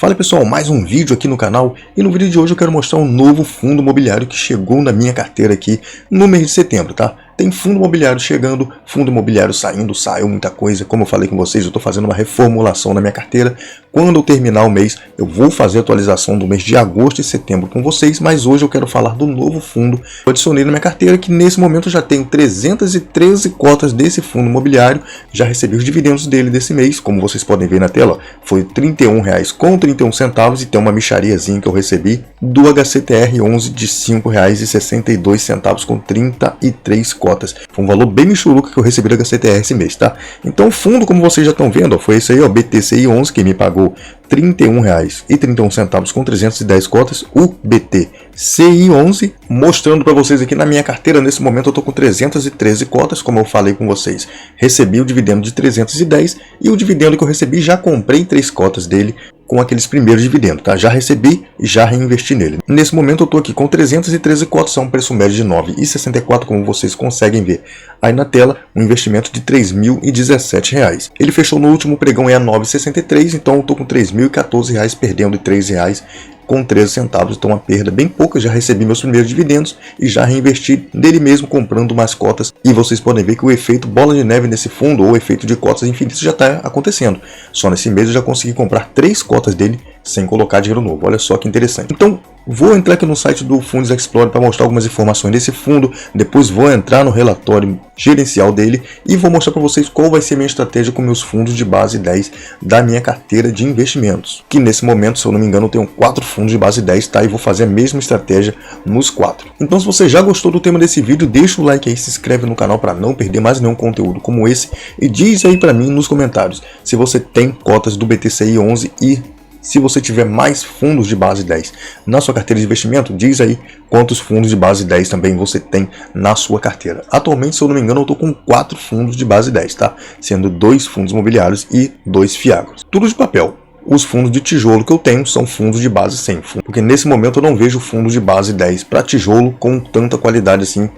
Fala pessoal, mais um vídeo aqui no canal e no vídeo de hoje eu quero mostrar um novo fundo imobiliário que chegou na minha carteira aqui no mês de setembro, tá? Tem fundo imobiliário chegando, fundo imobiliário saindo, saiu muita coisa. Como eu falei com vocês, eu estou fazendo uma reformulação na minha carteira. Quando eu terminar o mês, eu vou fazer a atualização do mês de agosto e setembro com vocês, mas hoje eu quero falar do novo fundo que eu adicionei na minha carteira, que nesse momento eu já tenho 313 cotas desse fundo imobiliário, já recebi os dividendos dele desse mês, como vocês podem ver na tela, foi R$ 31,31 e tem uma mixariazinha que eu recebi do HCTR11 de R$ 5,62 com 33 cotas. Foi um valor bem michuruca que eu recebi da HCTR esse mês, tá? Então o fundo, como vocês já estão vendo, ó, foi esse aí, ó, BTCI11, que me pagou R$ 31,31 com 310 cotas, o BTCI11, mostrando para vocês aqui na minha carteira, nesse momento eu estou com 313 cotas, como eu falei com vocês, recebi o dividendo de 310 e o dividendo que eu recebi, já comprei 3 cotas dele com aqueles primeiros dividendos, tá? Já recebi e já reinvesti nele. Nesse momento eu estou aqui com 313 cotas, a um preço médio de R$ 9,64, como vocês conseguem ver aí na tela, um investimento de R$ 3.017. Ele fechou no último pregão a R$ 9,63, então eu estou com R$ 3.014, perdendo de R$ 3,00 com 13 centavos, então uma perda bem pouca. Já recebi meus primeiros dividendos e já reinvesti nele mesmo comprando mais cotas, e vocês podem ver que o efeito bola de neve nesse fundo, ou o efeito de cotas infinitas, já está acontecendo. Só nesse mês eu já consegui comprar 3 cotas dele sem colocar dinheiro novo, olha só que interessante. Então vou entrar aqui no site do Fundos Explorer para mostrar algumas informações desse fundo, depois vou entrar no relatório gerencial dele e vou mostrar para vocês qual vai ser a minha estratégia com meus fundos de base 10 da minha carteira de investimentos, que nesse momento, se eu não me engano, eu tenho 4 fundos de base 10, tá? E vou fazer a mesma estratégia nos 4. Então se você já gostou do tema desse vídeo, deixa o like aí, se inscreve no canal para não perder mais nenhum conteúdo como esse e diz aí para mim nos comentários se você tem cotas do BTCI11 e se você tiver mais fundos de base 10 na sua carteira de investimento, diz aí quantos fundos de base 10 também você tem na sua carteira. Atualmente, se eu não me engano, eu estou com 4 fundos de base 10, tá? Sendo 2 fundos imobiliários e 2 fiagros. Tudo de papel. Os fundos de tijolo que eu tenho são fundos de base 100, porque nesse momento eu não vejo fundos de base 10 para tijolo com tanta qualidade assim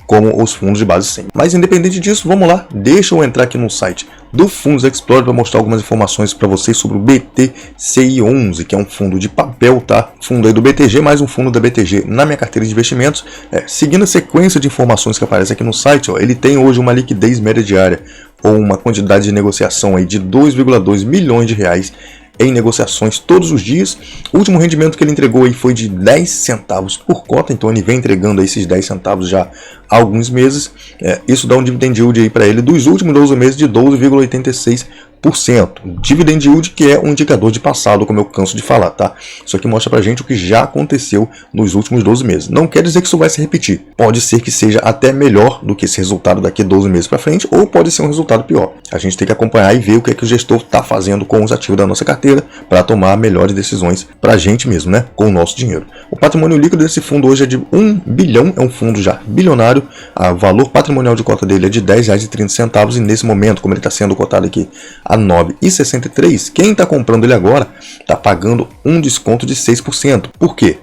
como os fundos de base 100. Mas independente disso, vamos lá, deixa eu entrar aqui no site do Fundos Explorer para mostrar algumas informações para vocês sobre o BTCI11, que é um fundo de papel, tá? Fundo aí do BTG, mais um fundo da BTG na minha carteira de investimentos. Seguindo a sequência de informações que aparece aqui no site, ó, ele tem hoje uma liquidez média diária, ou uma quantidade de negociação aí de 2,2 milhões de reais em negociações todos os dias. O último rendimento que ele entregou aí foi de 10 centavos por cota, então ele vem entregando aí esses 10 centavos já há alguns meses. Isso dá um dividend yield aí para ele dos últimos 12 meses de 12,86%. Dividend yield, que é um indicador de passado, como eu canso de falar, tá? Isso aqui mostra pra gente o que já aconteceu nos últimos 12 meses. Não quer dizer que isso vai se repetir. Pode ser que seja até melhor do que esse resultado daqui a 12 meses para frente, ou pode ser um resultado pior. A gente tem que acompanhar e ver o que é que o gestor está fazendo com os ativos da nossa carteira para tomar melhores decisões pra gente mesmo, né? Com o nosso dinheiro. O patrimônio líquido desse fundo hoje é de 1 bilhão, é um fundo já bilionário. O valor patrimonial de cota dele é de R$ 10,30 e nesse momento, como ele está sendo cotado aqui a R$ 9,63, quem está comprando ele agora está pagando um desconto de 6%. Por quê?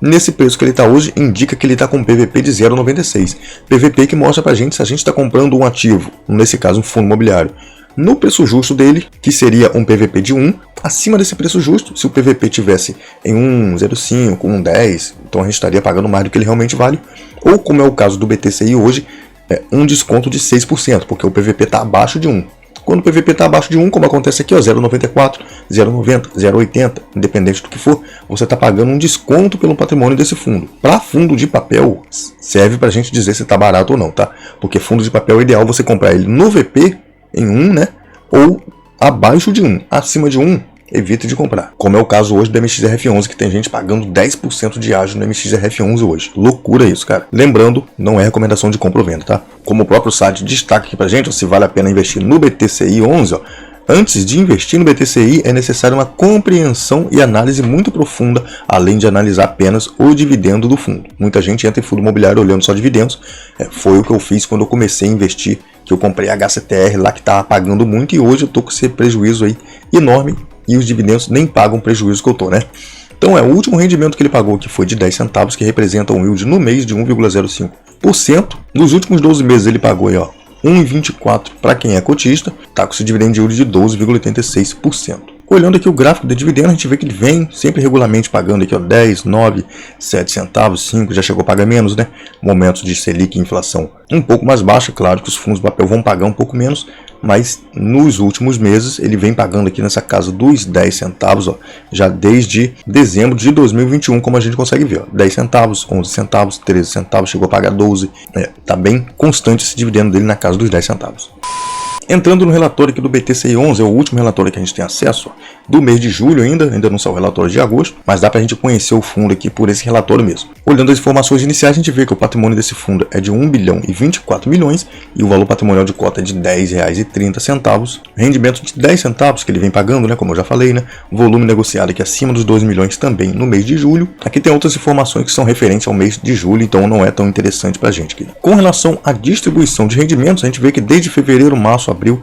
Nesse preço que ele está hoje, indica que ele está com PVP de 0,96. PVP que mostra para a gente se a gente está comprando um ativo, nesse caso um fundo imobiliário, no preço justo dele, que seria um PVP de 1, acima desse preço justo, se o PVP tivesse em 1,05, 1,10, então a gente estaria pagando mais do que ele realmente vale, ou como é o caso do BTCI hoje, um desconto de 6%, porque o PVP está abaixo de 1. Quando o PVP está abaixo de 1, como acontece aqui, 0,94, 0,90, 0,80, independente do que for, você está pagando um desconto pelo patrimônio desse fundo. Para fundo de papel, serve para a gente dizer se está barato ou não, tá? Porque fundo de papel é ideal você comprar ele no VP, em 1, né? Ou abaixo de 1. Acima de 1, evite de comprar. Como é o caso hoje do MXRF11, que tem gente pagando 10% de ágio no MXRF11 hoje. Loucura isso, cara. Lembrando, não é recomendação de compra ou venda, tá? Como o próprio site destaca aqui pra gente, se vale a pena investir no BTCI11, ó, antes de investir no BTCI é necessário uma compreensão e análise muito profunda, além de analisar apenas o dividendo do fundo. Muita gente entra em fundo imobiliário olhando só dividendos. Foi o que eu fiz quando eu comecei a investir, que eu comprei a HCTR lá que estava pagando muito e hoje eu tô com esse prejuízo aí enorme e os dividendos nem pagam o prejuízo que eu tô, né? Então o último rendimento que ele pagou, que foi de 10 centavos, que representa um yield no mês de 1,05%. Nos últimos 12 meses ele pagou aí, ó, 1,24 para quem é cotista, tá com esse dividend yield de 12,86%. Olhando aqui o gráfico de dividendo, a gente vê que ele vem sempre regularmente pagando aqui, ó, 10, 9, 7 centavos, 5, já chegou a pagar menos, né? Momentos de Selic e inflação um pouco mais baixa, claro que os fundos de papel vão pagar um pouco menos, mas nos últimos meses ele vem pagando aqui nessa casa dos 10 centavos, ó, já desde dezembro de 2021, como a gente consegue ver, ó, 10 centavos, 11 centavos, 13 centavos, chegou a pagar 12, tá bem constante esse dividendo dele na casa dos 10 centavos. Entrando no relatório aqui do BTCI11, é o último relatório que a gente tem acesso, ó, do mês de julho ainda não saiu o relatório de agosto, mas dá pra gente conhecer o fundo aqui por esse relatório mesmo. Olhando as informações iniciais, a gente vê que o patrimônio desse fundo é de 1 bilhão e 24 milhões e o valor patrimonial de cota é de R$10,30, rendimento de 10 centavos que ele vem pagando, né, como eu já falei, né, volume negociado aqui acima dos 2 milhões também no mês de julho. Aqui tem outras informações que são referentes ao mês de julho, então não é tão interessante pra gente aqui. Com relação à distribuição de rendimentos, a gente vê que desde fevereiro, março, abril,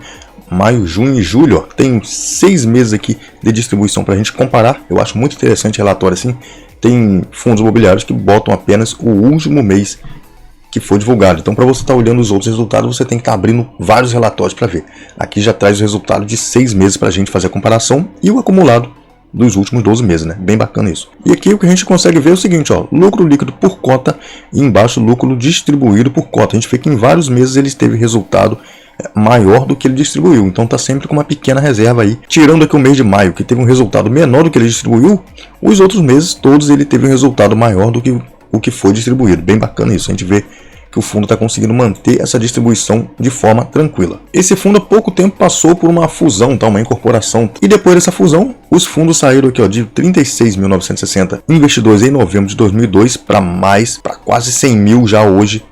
maio, junho e julho, ó, tem 6 meses aqui de distribuição para a gente comparar. Eu acho muito interessante o relatório assim. Tem fundos imobiliários que botam apenas o último mês que foi divulgado. Então, para você estar olhando os outros resultados, você tem que estar abrindo vários relatórios para ver. Aqui já traz o resultado de 6 meses para a gente fazer a comparação e o acumulado dos últimos 12 meses, né? Bem bacana isso. E aqui o que a gente consegue ver é o seguinte, ó, lucro líquido por cota e embaixo lucro distribuído por cota. A gente vê que em vários meses ele teve resultado maior do que ele distribuiu, então está sempre com uma pequena reserva aí. Tirando aqui o mês de maio, que teve um resultado menor do que ele distribuiu, os outros meses todos ele teve um resultado maior do que o que foi distribuído. Bem bacana isso, a gente vê que o fundo está conseguindo manter essa distribuição de forma tranquila. Esse fundo há pouco tempo passou por uma fusão, tá? Uma incorporação, e depois dessa fusão, os fundos saíram aqui, ó, de 36.960 investidores em novembro de 2002 para quase 100 mil já hoje,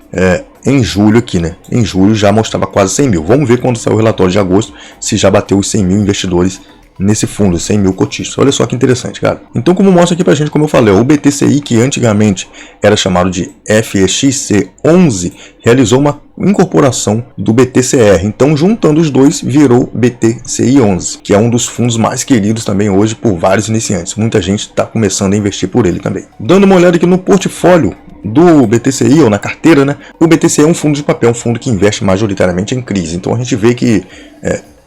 em julho aqui, né? Em julho já mostrava quase 100 mil. Vamos ver quando sair o relatório de agosto se já bateu os 100 mil investidores nesse fundo, 100 mil cotistas. Olha só que interessante, cara. Então, como mostra aqui pra gente, como eu falei, o BTCI, que antigamente era chamado de FEXC11, realizou uma incorporação do BTCR. Então, juntando os dois, virou BTCI11, que é um dos fundos mais queridos também hoje por vários iniciantes. Muita gente está começando a investir por ele também. Dando uma olhada aqui no portfólio do BTCI, ou na carteira, né? O BTCI é um fundo de papel, um fundo que investe majoritariamente em CRIs. Então, a gente vê que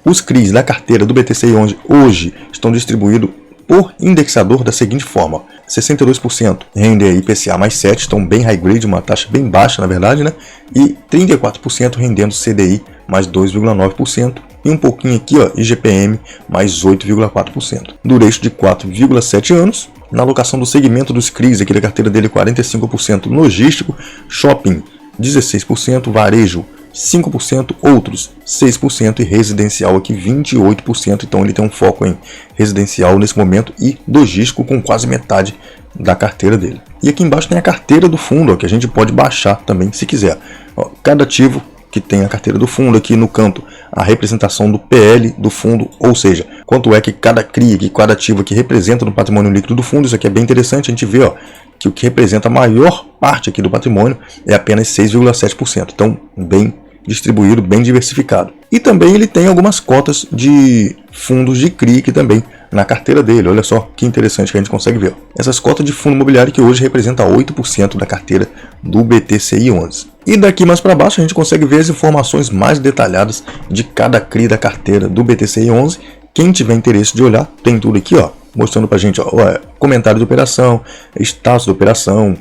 os CRIs da carteira do BTCI hoje estão distribuídos por indexador da seguinte forma: 62% rende IPCA mais 7, estão bem high grade, uma taxa bem baixa na verdade, né? E 34% rendendo CDI mais 2,9%. E um pouquinho aqui, ó, IGPM mais 8,4%. Duration de 4,7 anos. Na alocação do segmento dos CRIs, aqui da carteira dele, 45% logístico, shopping 16%, varejo 5%, outros 6% e residencial aqui 28%. Então ele tem um foco em residencial nesse momento e logístico com quase metade da carteira dele. E aqui embaixo tem a carteira do fundo, ó, que a gente pode baixar também se quiser. Ó, cada ativo que tem a carteira do fundo, aqui no canto a representação do PL do fundo, ou seja, quanto é que cada CRI, que cada ativo aqui representa no patrimônio líquido do fundo. Isso aqui é bem interessante, a gente vê, ó, que o que representa a maior parte aqui do patrimônio é apenas 6,7%, então bem distribuído, bem diversificado. E também ele tem algumas cotas de fundos de CRI que também na carteira dele. Olha só que interessante que a gente consegue ver. Essas cotas de fundo imobiliário que hoje representa 8% da carteira do BTCI11. E daqui mais para baixo a gente consegue ver as informações mais detalhadas de cada CRI da carteira do BTCI11. Quem tiver interesse de olhar, tem tudo aqui, ó, mostrando pra gente, ó, comentário de operação, status da operação,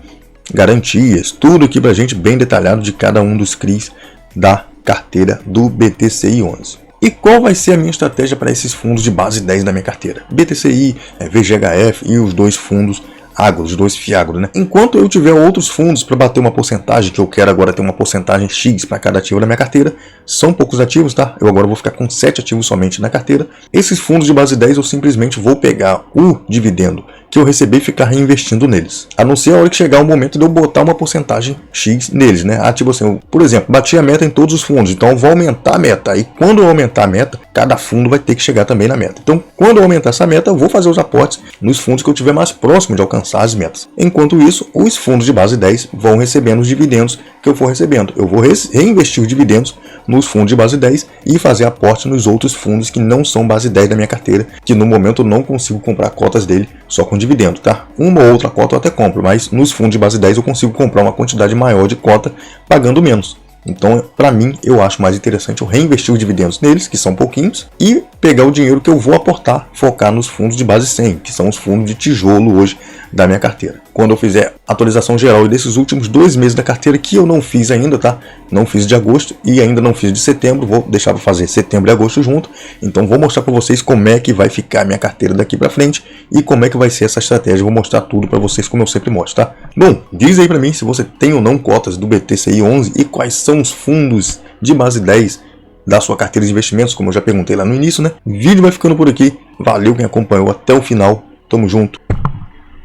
garantias, tudo aqui pra gente bem detalhado de cada um dos CRIs da carteira do BTCI11. E qual vai ser a minha estratégia para esses fundos de base 10 da minha carteira? BTCI, VGHF e os dois fundos agro, os dois FIAGRO, né? Enquanto eu tiver outros fundos para bater uma porcentagem, que eu quero agora ter uma porcentagem X para cada ativo da minha carteira, são poucos ativos, tá? Eu agora vou ficar com 7 ativos somente na carteira. Esses fundos de base 10 eu simplesmente vou pegar o dividendo que eu receber e ficar reinvestindo neles. A não ser a hora que chegar o momento de eu botar uma porcentagem X neles, né? Tipo assim, eu, por exemplo, bati a meta em todos os fundos, então eu vou aumentar a meta. E quando eu aumentar a meta, cada fundo vai ter que chegar também na meta. Então, quando eu aumentar essa meta, eu vou fazer os aportes nos fundos que eu tiver mais próximo de alcançar as metas. Enquanto isso, os fundos de base 10 vão recebendo os dividendos que eu for recebendo. Eu vou reinvestir os dividendos nos fundos de base 10 e fazer aporte nos outros fundos que não são base 10 da minha carteira, que no momento eu não consigo comprar cotas dele só com dividendo, tá? Uma ou outra cota eu até compro, mas nos fundos de base 10 eu consigo comprar uma quantidade maior de cota pagando menos. Então, para mim, eu acho mais interessante eu reinvestir os dividendos neles, que são pouquinhos, e pegar o dinheiro que eu vou aportar, focar nos fundos de base 100, que são os fundos de tijolo hoje da minha carteira. Quando eu fizer atualização geral desses últimos 2 meses da carteira, que eu não fiz ainda, tá? Não fiz de agosto e ainda não fiz de setembro, vou deixar para fazer setembro e agosto junto. Então vou mostrar para vocês como é que vai ficar a minha carteira daqui para frente e como é que vai ser essa estratégia. Vou mostrar tudo para vocês como eu sempre mostro, tá? Bom, diz aí para mim se você tem ou não cotas do BTCI 11 e quais são os fundos de base 10 da sua carteira de investimentos, como eu já perguntei lá no início, né? O vídeo vai ficando por aqui. Valeu quem acompanhou até o final. Tamo junto.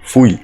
Fui.